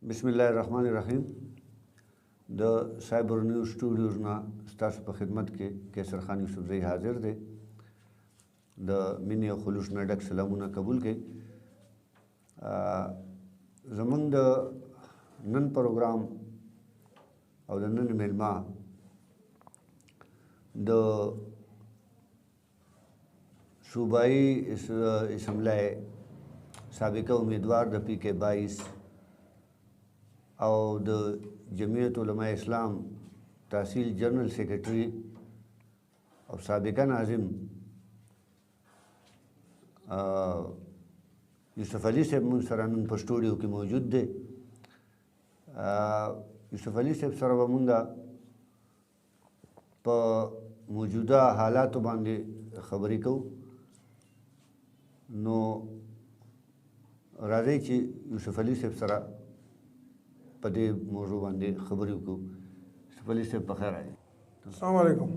بسم الله الرحمن الرحیم. د سایبر نیوز سټوډیوز نه ستاسو په خدمت کې کیسر خان یوسفزئی حاضر دی. د مینې او خلوص نه ډک سلامونه قبول کړئ. زمونږ د نن پروګرام او د نن میلمه د صوبایي اسمبلی سابقه امیدوار د PK22 او د جمعیت علماء اسلام تحصیل جنرل سیکرټری او سابقه ناظم یوسف علي صاحب مونږ سره نن په سټوډیو کې موجود دی. یوسف علي صاحب سره به مونږ په موجوده حالاتو باندې خبرې کوو. نو راځئ چې یوسف علي صاحب سره په دې موضوع باندې خبرې وکړو. یوسف علي صاحب په خیر راځئ. السلام علیکم.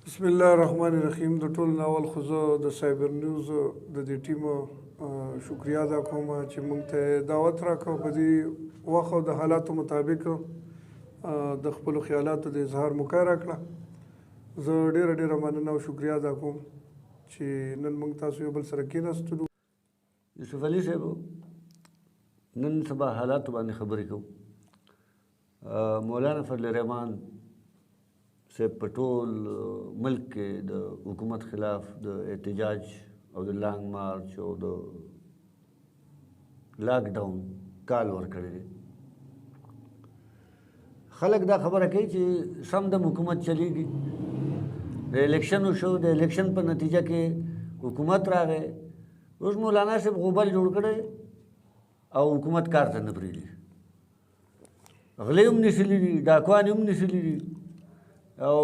بسم الله الرحمن الرحیم. د ټول ناول خو زه د سایبر نیوز د دې ټیم شکریا ادا کوم چې موږ ته دعوت راکړه. په دې وخت او د حالاتو مطابق د خپلو خیالاتو د اظهار موقع راکړه. زه ډېره مننه او شکریا ادا کوم چې نن موږ تاسو یو بل سره کېناستلو. یوسف علي صاحب نن سبا حالاتو باندې خبرې کوو. مولانا فضل الرحمن صاحب په ټول ملک کې د حکومت خلاف د احتجاج او د لانګ مارچ او د لاک ډاون کال ورکړی دی. خلک دا خبره کوي چې سم د حکومت چلیږي. د الیکشن وشو، د الیکشن په نتیجه کې حکومت راغی. اوس مولانا صاحب غوبل جوړ کړی او حکومت کار ته نه پرېږدي. غلې هم نیسلي دي، ډاکوان هم نیسلي دي او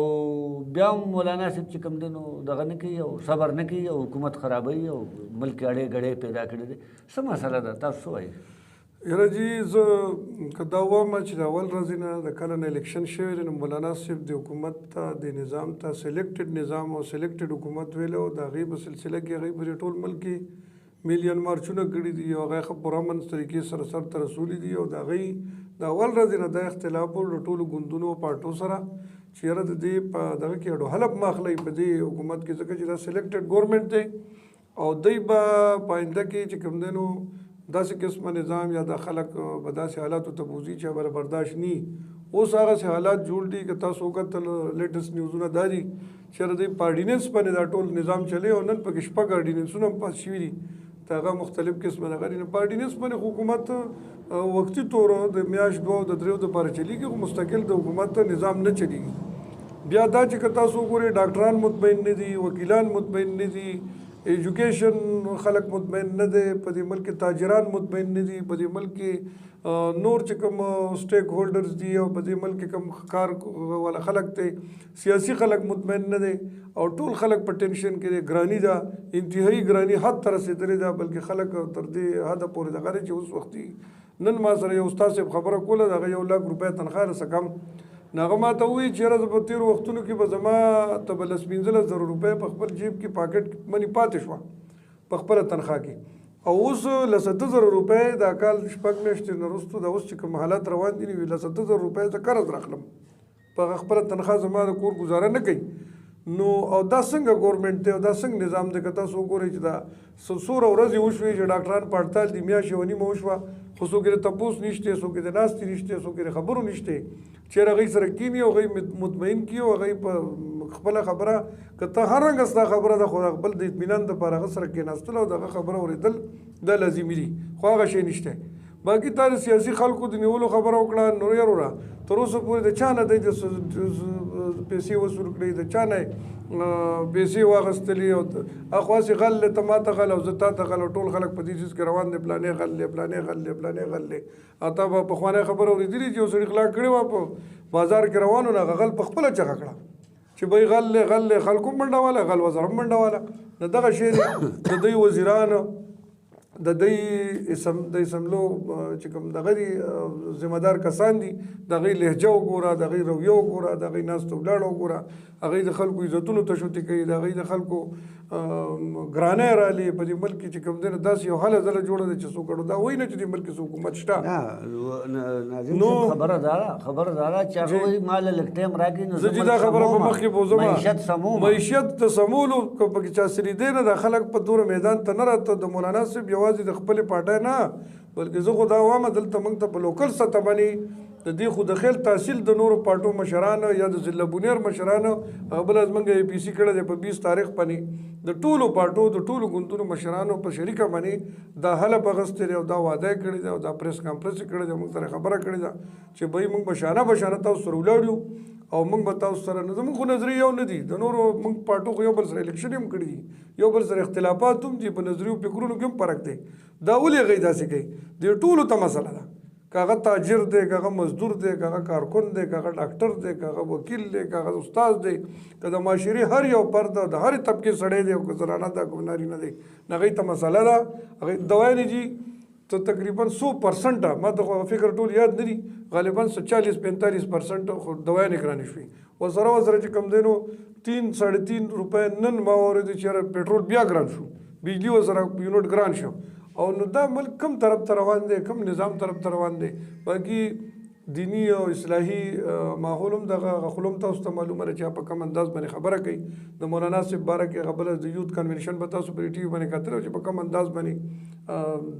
بیا هم مولانا صاحب چې کوم دی نو دغه نه کوي او صبر نه کوي او حکومت خرابوي او ملک کې اړې ګړې پیدا کړي دي. څه مسله ده؟ تاسو څه وایي؟ یاره جي زه که دا وایم چې د اول ورځې نه د کله نه الیکشن شوی دی نو مولانا صاحب د حکومت ته د نظام ته سلیکټډ نظام او سلیکټډ حکومت ویلو. د هغې په سلسله کې هغې په ټول ملک کې میلیون مارچونه کړي دي او هغه په پوره منځ طریقې سره سرته رسولي دي. او د هغې د اول ورځې نه دا اختلاف و د ټولو ګوندونو او پارټو سره چې یاره د دې په دغه کې اډو حلب مه اخلئ په دې حکومت کې، ځکه چې دا سلیکټډ ګورنمنټ دی او دوی به په آینده کې چې کوم دی نو داسې قسمه نظام یا دا خلک به داسې حالاتو ته بوځي چې هغه برداشت ني. اوس هغسې حالات جوړ دي که تاسو وکتل لیټسټ نیوزونه دا دي چې یاره دوی په اډیننس باندې دا ټول نظام چلی او نن پکې شپږ اډیننسونه هم پاس شوي دي. هغه مختلف قسمه دغه دي. په اډیننس باندې حکومت وقتي طور د میاشت دوه او د دریو دپاره چلیږي خو مستقل د حکومت نظام نه چلیږي. بیا دا چې که تاسو وګورئ ډاکټران مطمئن نه دي، وکیلان مطمئن نه دي، ایجوکیشن خلک مطمئن نه دی، په دې ملک کې تاجران مطمئن نه دي، په دې ملک کې نور چې کوم سټیک هولډرز دي او په دې ملک کې کوم کار والا خلک دی سیاسي خلک مطمئن نه دی او ټول خلک په ټینشن کې دی. ګراني ده، انتهایی ګراني حد ته رسېدلې ده، بلکې خلک تر دې حده پورې دغه دی چې اوس وختي نن ما سره یو استاد صاحب خبره کوله د هغه 1,00,000 روپۍ تنخواه رسه کم. نو هغه ما ته ووایي چې یاره زه په تېرو وختونو کې به زما ته به 15,000 روپۍ په خپل جیب کې پاکټ منی پاتې شوه په خپله تنخواه کې او اوس 7,000 روپۍ دا کال شپږ میاشتې نه وروستو دا اوس چې کوم حالات روان دي نو 7,000 روپۍ زه قرض راخلم په خپله تنخواه زما د کور ګزاره نه کوي. نو او دا څنګه ګورنمنټ دی او دا څنګه نظام دی؟ که تاسو وګورئ چې دا څوره ورځې وشوې چې ډاکټران په هړتال دي، میاشت یوه نیمه وشوه خو څوک یې د تپوس نشته، څوک یې د ناستې نشته، څوک یې د خبرو نشته چې هغوی سره کیني او هغوی مطمئن کړي او هغوی په خپله خبره که ته هر رنګه ستا خبره ده خو بل د اطمینان دپاره هغه سره کېناستل او د هغه خبره اورېدل دا لازمي دي. خو هغه شی نشته. باقي تا د سیاسي خلکو د نیولو خبره وکړه نو یروره تر اوسه پورې د چا نه دی پیسې وصول کړي، د چا نه پیسې واخیستلې او اخواسې غل دی ته ما ته غل او زه تا ته غل او ټول خلک په دې څیز کې روان دی پلانې غل دی پلانې غل دی پلانې غل دی. او تا به پخوانی خبره اورېدلې چې یو سړي غلا کړې وه په بازار کې روان و نو هغه غل په خپله چغه کړه چې بهی غل دی غل دی خلکو هم منډوله غل وزر هم منډوله. نو دغه شی دی د دوی وزیران د دوی اسمبلو چې کوم دغه دي ذمه دار کسان دي د هغوی لهجه وګوره، د هغوی رویه وګوره، د هغوی ناست ولاړه وګوره، هغوی د خلکو عزتونو تشوتې کوي، د هغوی د خلکو ګرانۍ راغلي په دې ملک کې چې کوم دی نو داسې یو هله ځله جوړه ده چې څوک اړو دا وایي نه چې دې ملک کې څه حکومت شته ناظم صاحب خبره داره چې هغه وایي ما له لږ ټایم راکړي نو زه چې دا خبره په مخکې بوزم معیشت د سمولو پکې چا سریدې نه د خلک په دوره میدان ته نه راته د مولانا صاحب یوازې د خپلې پارټۍ نه بلکې زه خو دا وایم دلته موږ ته په لوکل سطح باندې د دې خو د خیل تحصیل د نورو پارټو مشرانو یا د ضلع بونیر مشرانو بل از موږ اے پی سی کړی دی په 20 تاریخ باندې د ټولو پارټو د ټولو ګوندونو مشرانو په شریکه باندې دا حلف اخیستی دی او دا وعده کړی دی او دا پریس کانفرنس کړی دی موږ سره خبره کړې ده چې بهی موږ بشانه تاسو سره ولاړ یو او موږ به تاسو سره نه زموږ خو نظریې یو نه دي د نورو موږ پارټو خو یو بل سره الیکشن هم کړي دي یو بل سره اختلافات هم دي په نظریو فکرونو کې هم فرق دی دا ولې هغوی داسې کوي د ټولو ته مسله ده که هغه تاجر دی که هغه مزدور دی که هغه کارکن دی که هغه ډاکټر دی که هغه وکیل دی که هغه استاد دی که د معاشرې هر یو فرد د هرې طبقې سړی دی او که زنانه ده که نارینه دی نو هغوی ته مسله ده هغوی دوایي جي تو تقریبا 100% ما ته خو فکر ټول یاد نه دي غالبا 40-45% خو دوایي ګرانې شوي ورسره چې کوم دی نو 3-3.5 روپۍ نن ما واورېدو چې یاره پټرول بیا ګران شو بجلي ورسره یونټ ګران شو او نو دا ملک کم طرف ته روان دی کم نظام طرف ته روان دی باقي دینی او اصلاحي ماحول هم دغه خلوم تاسو ته معلومه ده چې په کوم انداز باندې خبره کوي د مولانا صاحب باره کې خبره د یوت کنونشن به تاسو په ټي وي باندې کتل چې په کوم انداز باندې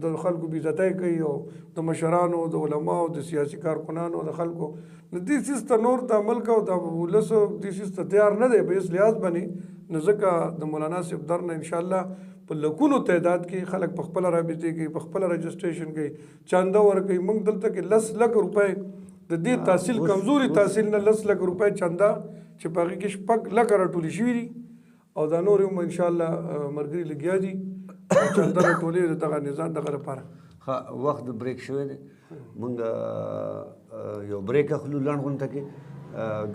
د خلکو بې عزتۍ کوي او د مشرانو د علماو د سیاسي کارکنانو د خلکو دې سیس ته نور د ملک او د ولس دې سیس ته تیار نه دی په اس لحاظ باندې نو ځکه د مولانا صاحب در نه انشاءالله په لکونو تعداد کې خلک په خپل رابطې کوي په خپل رجسټریشن کوي چانده ورکوي موږ دلته کې 10 لک روپۍ د دې تحصیل کمزوري تحصیل نه 10 لک روپۍ چانده چې په هغې کې 6 لک راټولې شوي دي او دا نور هم انشاءالله ملګري لګیا دي چانده راټولې د دغه نظام دغه لپاره وخت بریک شوی دی موږ یو بریک اخلو لنډ غونډه کې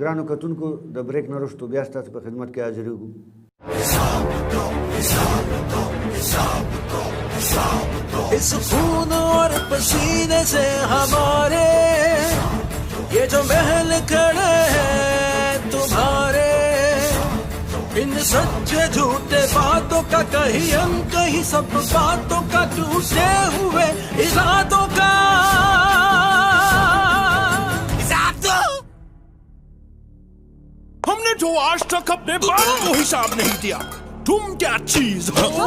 ګرانو کتونکو د بریک نه وروسته بیا ستاسو په خدمت کې حاضرېږو इस खून और पसीने से हमारे ये जो महल खड़े हैं तुम्हारे इन सच्चे झूठे बातों का कहीं हम कहीं सब बातों का टूटे हुए इरादों का हमने जो आज तक अपने बालों को हिसाब नहीं दिया तुम क्या चीज हो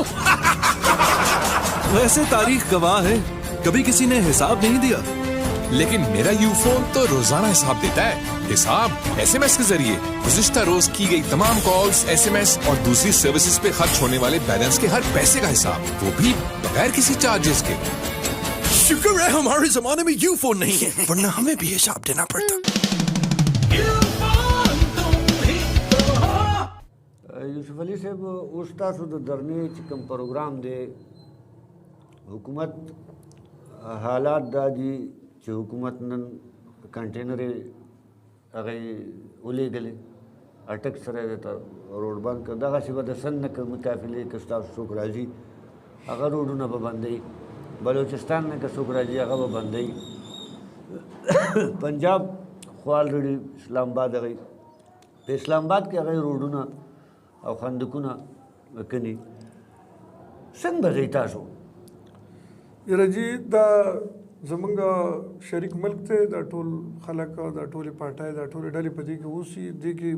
वैसे तारीख गवाह है कभी किसी ने हिसाब नहीं दिया लेकिन मेरा यूफोन तो रोजाना हिसाब देता है हिसाब एसएमएस के जरिए गुज़िश्ता रोज की गई तमाम कॉल्स एसएमएस और दूसरी सर्विसेज पे खर्च होने वाले बैलेंस के हर पैसे का हिसाब वो भी बगैर किसी चार्जेस के शुक्र है हमारे जमाने में यूफोन नहीं है वरना हमें भी हिसाब देना पड़ता یوسف علي صاحب اوس تاسو د درنې چې کوم پروګرام دی حکومت حالات دا دي چې حکومت نن کنټینرې هغې ولېږلې اټک سره یې ته روډ بند کړ دغسې به د سن نه که مقافلې که ستاسو څوک راځي هغه روډونه به بندوي بلوچستان نه که څوک راځي هغه به بندوي پنجاب خو الریډي اسلام آباد هغې په اسلام آباد کې هغې روډونه او خندقونه کني څنګه به ځئ تاسو یاره جي دا زمونږ شریک ملک دی دا ټول خلک دا ټولې پارټۍ دا ټولې ډلې په دې کې اوسي دې کې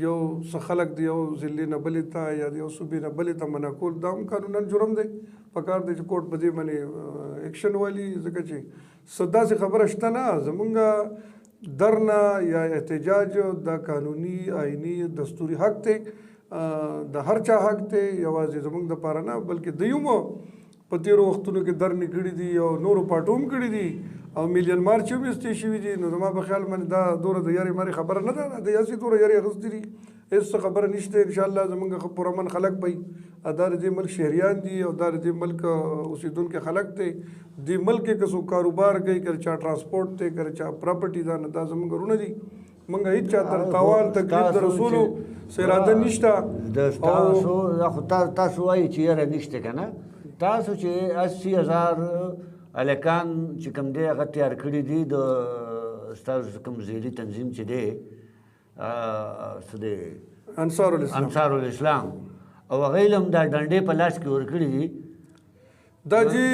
یو څه خلک د یو ضلعې نه بلې ته یا د یو صوبې نه بلې ته منع کول دا هم قانونا جرم دی پکار دی چې کوټ په دې باندې ایکشن والي ځکه چې څه داسې خبره شته نه زمونږ درنه یا احتجاج دا قانوني آئیني دستوري حق دی د هر چا حق دی یوازې زمونږ دپاره نه بلکې دوی هم په تېرو وختونو کې درنې کړي دي او نورو پارټو هم کړي دي او میلیون مارچ هم ایستې شوي دي نو زما په خیال باندې دا دوره د یارې مارې خبره نه ده د یاسې دوره یارې اخیستې دي هېڅ څه خبره نشته انشاءالله زمونږ پرامن خلک به وي دا د دې ملک شهریان دي او دا د دې ملک اوسېدونکي خلک دی دې ملک کې که څوک کاروبار کوي که چا ټرانسپورټ دی که چا پراپرټي ده نو دا زمونږ غرونه دي موږ هېڅ چا تر تاوان تکلیف د رسولو څه اراده نشته تاسو وایي چې یاره نشته که نه تاسو چې 80,000 هلکان چې کوم دی هغه تیار کړي دي د ستاسو کوم ذیلي تنظیم چې دی څه دی انصار الاسلام او هغوی له هم دا ډنډې په لاس کې ورکړي دي. دا جی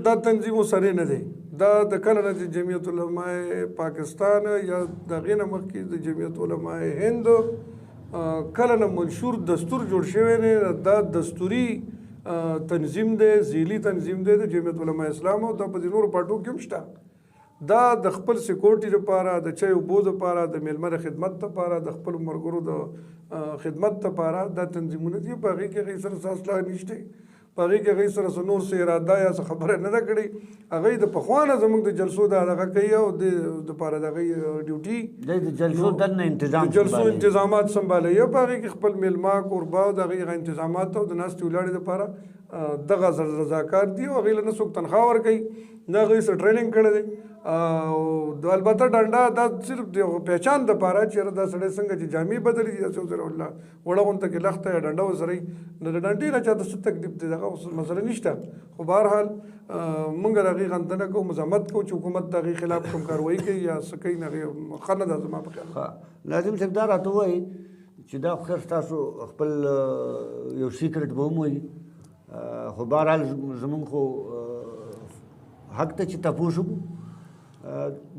دا تنظیم سره نه دی، دا د کله نه د جمعیت علماء پاکستان یا د هغې نه مخکې د جمعیت علماء هند کله نه منشور دستور جوړ شوی دی. دا دستوري تنظیم دی، ذیلی تنظیم دی د جمعیت علماء اسلام، او دا په دې نورو پارټو کې هم شته. دا د خپل سکیورټي لپاره، د چای اوبو لپاره، د میلمه د خدمت لپاره، د خپلو ملګرو د خدمت لپاره دا تنظیمونه دي. په هغې کې هغې سره څه اصلاح نشته، په هغې کې هغې سره څه نور څه اراده یا څه خبره نه ده کړې. هغوی د پخوا نه زموږ د جلسو دا دغه کوي او د دپاره د هغوی ډیوټي د جلسو دننه انتظام د جلسو انتظامات سنبالوي، او په هغې کې خپل میلمه کوربه او د هغې هغه انتظامات او د ناستې ولاړې دپاره دغه رضاکار دي، او هغوی له نه څوک تنخواه ورکوي نه هغوی څه ټریننګ کړی دی. او البته ډنډه دا صرف د پہچان دپاره چې دا سړی څنګه چې جامې بدلې دي داسې ورسره وړه غونته کې لخته یا ډنډه ورسره وي، نو د ډنډې نه چاته څه تکلیف دی دغه مسله نشته. خو بهرحال موږ د هغې غندنه کوو، مزاحمت کوو چې حکومت د هغې خلاف کوم کاروایي کوي یا څه کوي، نه هغې ښه نه ده زما په خیال. ناظم صاحب دا راته ووایي چې دا خیر ستاسو خپل یو سیکرټ به هم وایي، خو بهرحال زمونږ خو حق ته چې تپوس وکړو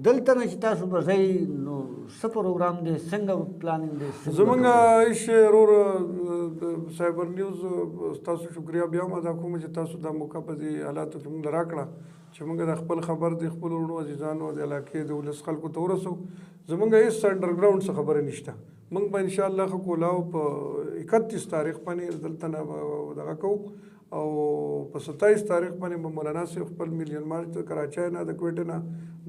دلته نه چې تاسو به ځئ نو څه پروګرام دی، څنګه پلانینګ دی؟ زمونږ ایش ورور سایبر نیوز ستاسو شکریه بیا هم ادا کوم چې تاسو دا موقع په دې حالاتو کې موږ راکړه چې موږ د خپل خبر د خپلو وروڼو عزیزانو د علاقې د ولس خلکو ته ورسو. زمونږ هېڅ انډرګراونډ څه خبره نشته. موږ به انشاءالله ښه کولاو په 31 تاریخ باندې دلته نه دغه کوو، او په 27 تاریخ باندې به مولانا صاحب خپل میلیون مارچ د کراچۍ نه د کویټې نه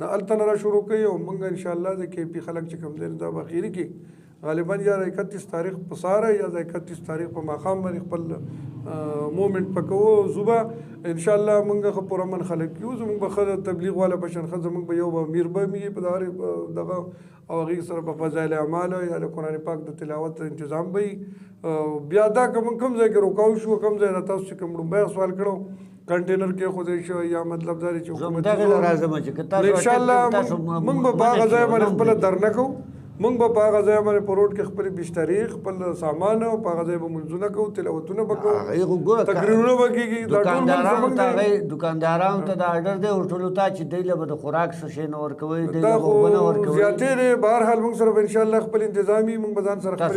د هلته نه را شروع کوي، او موږ انشاءالله د کې پي خلک چې کوم دی دا به اخري کې غالبا یا د 31 تاریخ په سهار یا د 31 تاریخ په ماښام باندې خپل مومنټ پکوو. زوبه انشاءالله موږ ښه پرامن خلک یو، زموږ به ښه تبلیغ والا په شان ښه زموږ به یو به امیر به مي په دغه او هغې سره په فضایل اعمالو یا د قرآن پاک د تلاوت تنظیم به وي. بیا دا که موږ کوم ځای کې روکاو شو، کوم ځای نه تاسو چې کوم لومبی سوال کړو کنټینر کې ایښودی شوی یا مطلب دا دی چې حکومت انشاءالله موږ به په هغه ځای باندې خپله درنه کوو، موږ به په هغه ځای باندې په روډ کې خپلې بشترې خپل سامان او په هغه ځای به منځونه کوو، تلاوتونه به کوو، تقریرونه به کېږي. دکاندارانو ته دا آرډر دی هوټلو ته چې دوی له به د خوراک څه شی نه ورکوئ، دوی له به اوبه نه ورکوئ. زیاتې دی. بهرحال موږ سره به انشاءالله خپل انتظام وي. موږ به ځان سره خپلې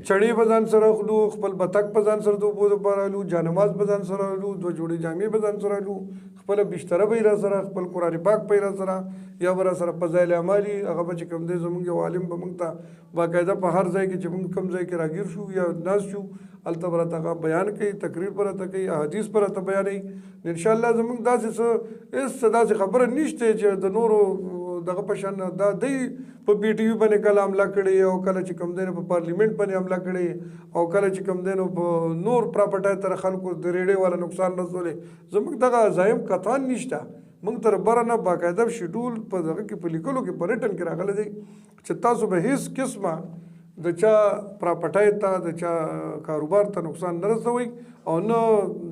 چڼې به ځان سره اخلو، خپل بتک به ځان سره د اوبو دپاره اخلو، جانماز به ځان سره اخلو، 2 جوړې جامې به ځان سره اخلو، خپله بشتره به یې را سره، خپل قرآن پاک به یې را سره یا به را سره فضایل اعمال هغه به چې کوم دی زموږ یو عالم به موږ ته باقاعده په هر ځای کې چې موږ کوم ځای کې راګیر شو یا ناست شو هلته به راته هغه بیان کوي، تقریر به راته کوي، احادیث به راته بیانوي. انشاءالله زموږ داسې هېڅ داسې خبره نشته چې د نورو دغه په شان دا دی په پی ټي وي باندې کله حمله کړې او کله چې کوم دی نو په پارلیمنټ باندې حمله کړې او کله چې کوم دی نو په نور پراپرټۍ تر خلکو د ریډیو والا نقصان رسولی. زموږ دغه عزایم قطعا نشته. موږ تر بره نه باقاعده شیډول په دغه کې په لیکلو کې په ریټن کې راغلی دی چې تاسو به هېڅ قسمه د چا پراپرټۍ ته د چا کاروبار ته نقصان نه رسوئ او نه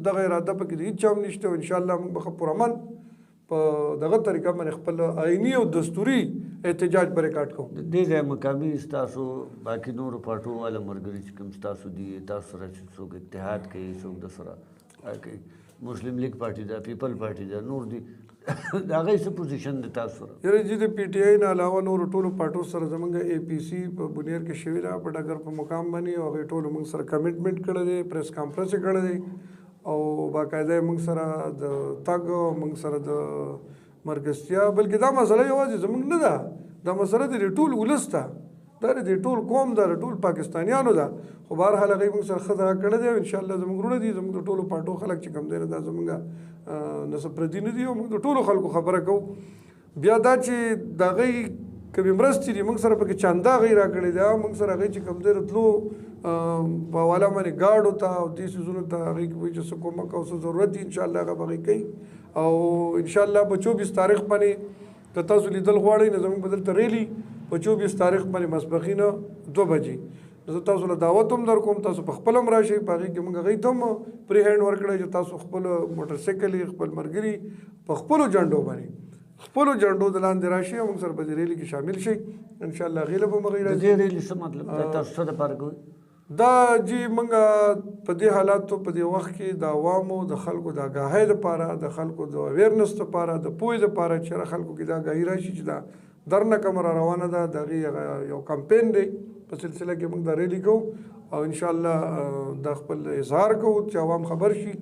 دغه اراده پکې د هېڅ چا هم نشته. انشاءالله موږ به ښه پرامن په دغه طریقه باندې خپل آئیني او دستوري احتجاج به ریکارډ کوو. دې ځای مقامي ستاسو باقي نورو پارټو والا ملګري چې کوم ستاسو دي تاسو سره چې څوک اتحاد کوي، څوک د سره کوي، مسلم لیگ پارټي ده، پیپل پارټي ده، نور دي، د هغوی څه پوزیشن دی تاسو سره؟ یاره جی د پی ټي آی نه علاوه نورو ټولو پارټو سره زموږ اے پی سی په بنیر کې شوې ده په ډګر په مقام باندې، او هغوی ټولو موږ سره کمیټمنټ کړی دی، پریس کانفرنس یې کړی دی او باقاعده موږ سره د تګ او موږ سره د مرکزتیا، بلکې دا مسله یوازې زموږ نه ده، دا مسله د ټول ولس ده، دا د ټول قوم ده، د ټول پاکستانیانو ده. خو بهرحال هغوی موږ سره ښه دغه کړی دی او انشاءالله زموږ وروڼه دي، زموږ د ټولو پارټو خلک چې کوم دی دا زموږ نسب پردي نه دي او موږ د ټولو خلکو خبره کوو. بیا دا چې د هغوی کومې مرستې دي موږ سره پکې چانده هغوی را کړې ده، موږ سره هغوی چې کوم دی راتلو په حواله باندې ګاډو ته او دې څیزونو ته هغوی کې وایي چې څه کومک او څه ضرورت دي انشاءالله هغه به هغوی کوي. او انشاءالله په 24 تاریخ باندې که تاسو لیدل غواړئ نو زموږ به دلته ریلي په 24 تاریخ باندې ماسپښین 2 بجې زه تاسو له دعوت هم در کوم، تاسو په خپل هم راشئ. په هغې کې موږ هغوی ته هم پرې هینډ ورکړی چې تاسو خپل موټرسایکل یې خپل ملګري په خپلو جنډو باندې خپلو جنډو د لاندې راشئ او موږ سره په دې ریلي کې شامل شئ انشاءالله. هغې له به هم هغوی د دې ریلي څه مطلب دی؟ تاسو څه دپاره کوئ؟ دا جی منګه په دې حالاتو په دې وخت کې د عوامو د خلکو د آګاهۍ لپاره د خلکو د اویرنس لپاره د پوهې لپاره چې خلکو کې دا آګاهي راشي چې دا درنه کمره روانه ده د هغې یو کمپین دی په سلسله کې موږ دا ریلي کوو او انشاءالله دا خپل اظهار کوو چې عوام خبر شي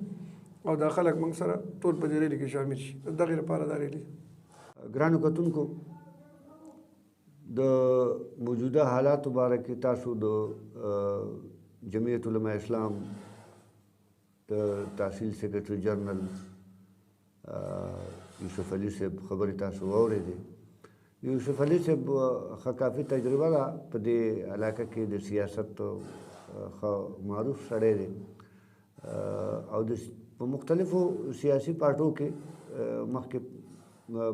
او دا خلک موږ سره ټول په دې ریلي کې شامل شي دغې لپاره دا ریلي ګرانو کتونکو د موجوده حالاتو باره کې تاسو د جمعیت علماء اسلام د تحصیل سیکرټري جنرال یوسف علي صاحب خبرې تاسو واورېدې یوسف علي صاحب ښه کافي تجربه ده په دې علاقه کې د سیاست ښه معروف سړی دی او په مختلفو سیاسي پارټو کې مخکې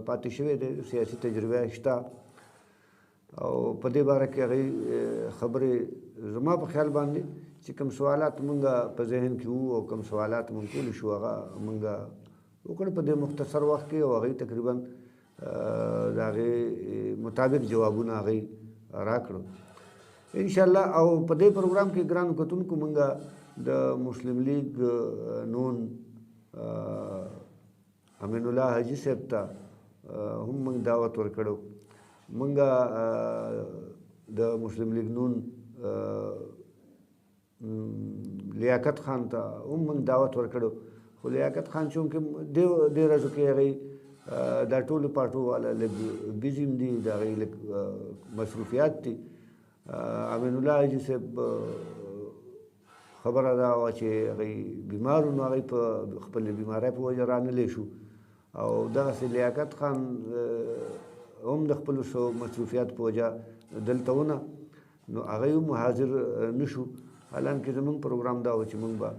پاتې شوی دی سیاسي تجربه شته او په دې باره کې هغې خبرې زما په خیال باندې چې کوم سوالات مونږ په ذهن کې وو او کوم سوالات مونږ کولی شو هغه مونږ وکړو په دې مختصر وخت کې او هغې تقریبا د هغې مطابق جوابونه هغې راکړو انشاءالله او په دې پروګرام کې ګرانو کتونکو مونږ د مسلم لیگ نون امین الله حاجي صاحب ته هم مونږ دعوت ورکړو منګه د مسلم لیگ نون لیاقت خان ته هم موږ دعوت ورکړو خو لیاقت خان چونکې دې ورځو کې هغې دا ټولو پارټو والا لږ بیزي هم دي د هغې لږ مصروفیات دي امین الله حاجي صاحب خبره دا وه چې هغې بیمار وو نو هغې په خپلې بیمارۍ په وجه رانلی شو او دغسې لیاقت خان هم د خپلو مصروفیات په وجه دلته ونه نو هغه هم حاضر نشو حالانکې زموږ پروګرام دا و چې موږ به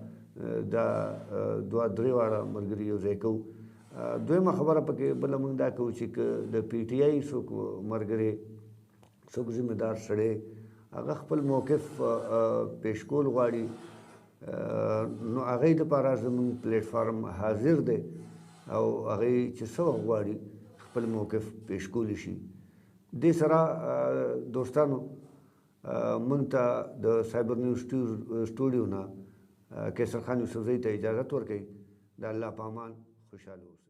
دا دوه درې واړه ملګري یو ځای کوو دویمه خبره پکې بله موږ دا کوو چې که د پی ټي آی څوک ملګري څوک ذمه دار سړی هغه خپل موقف پیش کول غواړي نو هغې دپاره زموږ پلیټفارم حاضر دی او هغې چې څه وخت غواړي خپل موقف پیش کولی شي دې سره دوستانو موږ ته د سایبر نیوز سټوډیو نه کیسر خان یوسفزۍ ته اجازت ورکوي د الله په امان خوشحاله اوسئ